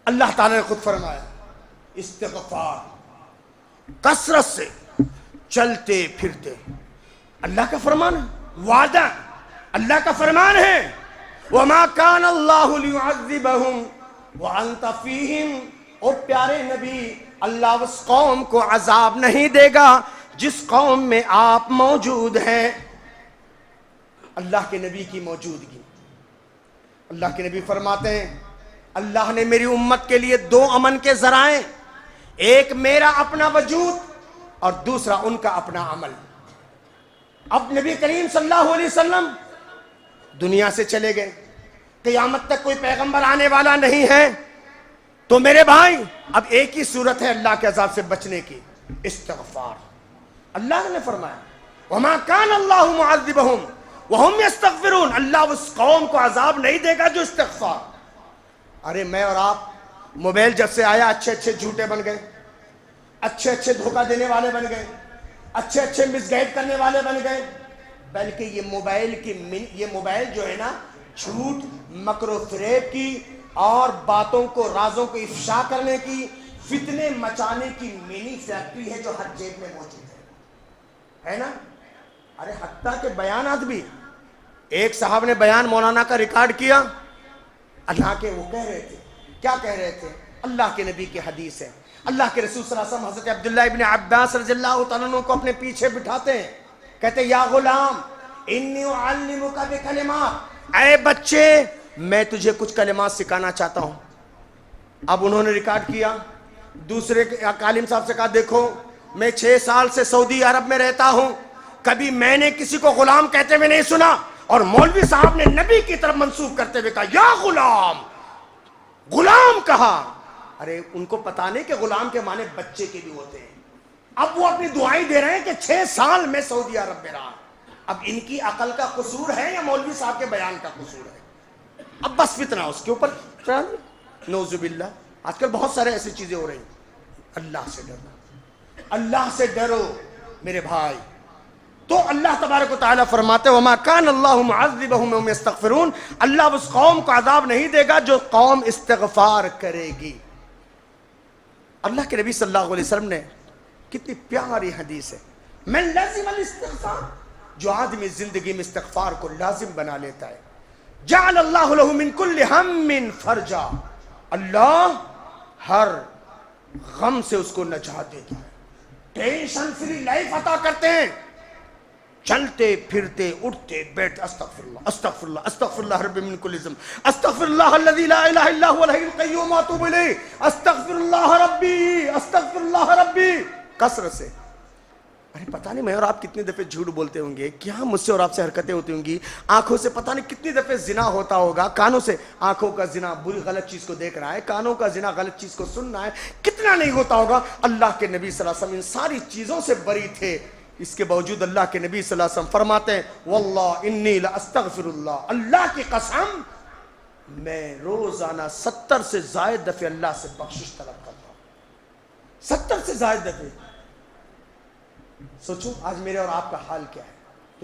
اللہ تعالیٰ نے خود فرمایا استغفار کثرت سے چلتے پھرتے، اللہ کا فرمان ہے، وعدہ اللہ کا فرمان ہے، وَمَا كَانَ اللَّهُ لِيُعَذِّبَهُمْ وَأَنْتَ فِيهِمْ۔ او پیارے نبی، اللہ اس قوم کو عذاب نہیں دے گا جس قوم میں آپ موجود ہیں۔ اللہ کے نبی کی موجودگی، اللہ کے نبی فرماتے ہیں اللہ نے میری امت کے لیے دو امن کے ذرائع، ایک میرا اپنا وجود اور دوسرا ان کا اپنا عمل۔ اب نبی کریم صلی اللہ علیہ وسلم دنیا سے چلے گئے، قیامت تک کوئی پیغمبر آنے والا نہیں ہے، تو میرے بھائی اب ایک ہی صورت ہے اللہ کے عذاب سے بچنے کی، استغفار۔ اللہ نے فرمایا وَمَا كَانَ اللَّهُ مُعَذِّبَهُمْ وَهُمْ يَسْتَغْفِرُونَ، اللہ اس قوم کو عذاب نہیں دے گا جو استغفار۔ ارے میں اور آپ موبائل جب سے آیا اچھے اچھے جھوٹے بن گئے، اچھے اچھے دھوکہ دینے والے بن گئے، اچھے اچھے مس گائیڈ کرنے والے بن گئے، بلکہ یہ موبائل جو ہے نا جھوٹ، مکر و فریب کی اور باتوں کو، رازوں کو افشا کرنے کی، فتنے مچانے کی منی فیکٹری ہے جو ہر جیب میں موجود ہے نا۔ ارے حتیٰ کہ بیانات بھی، ایک صاحب نے بیان مولانا کا ریکارڈ کیا، اللہ کے وہ کہہ رہے تھے، کیا کہہ رہے تھے؟ اللہ کے نبی کی حدیث ہے، اللہ کے رسول صلی اللہ علیہ وسلم حضرت عبداللہ ابن عباس رضی اللہ تعالیٰ عنہ کو اپنے پیچھے بٹھاتے ہیں، کہتے ہیں یا غلام انی اعلمک بکلمات، اے بچے میں تجھے کچھ کلمات سکھانا چاہتا ہوں۔ اب انہوں نے ریکارڈ کیا، دوسرے عالم صاحب سے کہا دیکھو میں 6 سال سے سعودی عرب میں رہتا ہوں، کبھی میں نے کسی کو غلام کہتے ہوئے نہیں سنا، اور مولوی صاحب نے نبی کی طرف منسوب کرتے ہوئے کہا یا غلام، غلام کہا۔ ارے ان کو پتا نہیں کہ غلام کے معنی بچے کے بھی ہوتے ہیں۔ اب وہ اپنی دعائیں دے رہے ہیں کہ 6 سال میں سعودی عرب میں رہا، اب ان کی عقل کا قصور ہے یا مولوی صاحب کے بیان کا قصور ہے؟ اب بس فتنہ اس کے اوپر، نعوذ باللہ۔ آج کل بہت سارے ایسی چیزیں ہو رہی ہیں۔ اللہ سے ڈرنا، اللہ سے ڈرو میرے بھائی۔ تو اللہ تبارک و تعالیٰ فرماتے وَمَا كَانَ اللَّهُ مُعَذِّبَهُمْ وَهُمْ يَسْتَغْفِرُونَ، اللہ اس قوم کو عذاب نہیں دے گا جو قوم استغفار کرے گی۔ اللہ کے نبی صلی اللہ علیہ وسلم نے کتنی پیاری حدیث ہے، من لازم الاستغفار، جو آدمی زندگی میں استغفار کو لازم بنا لیتا ہے، جعل اللہ له من کل ہم فرجا، اللہ ہر غم سے اس کو نجات دیتا ہے، ٹینشن فری لائف عطا کرتے ہیں، چلتے پھرتے اٹھتے بیٹھتے استغفر اللہ استغفر اللہ استغفر اللہ رب من کل ذنب، استغفر اللہ الذی لا الہ الا هو الحی القیوم واتوب الیہ، استغفر اللہ ربی استغفر اللہ ربی، کثرت سے۔ ارے پتہ نہیں میں اور آپ کتنی دفعے جھوٹ بولتے ہوں گے، کیا مجھ سے اور آپ سے حرکتیں ہوتی ہوں گی، آنکھوں سے پتہ نہیں کتنی دفعے زنا ہوتا ہوگا، کانوں سے آنکھوں کا زنا بری غلط چیز کو دیکھ رہا ہے، کانوں کا زنا غلط چیز کو سن رہا ہے، کتنا نہیں ہوتا ہوگا۔ اللہ کے نبی صلی اللہ علیہ وسلم ان ساری چیزوں سے بری تھے، اس کے باوجود اللہ کے نبی صلی اللہ علیہ وسلم فرماتے ہیں واللہ انی لاستغفر اللہ، اللہ کی قسم میں روزانہ 70 سے زائد دفعے اللہ سے بخشش طلب کرتا ہوں، 70 سے زائد دفعے۔ سوچو آج میرے اور آپ کا حال کیا ہے۔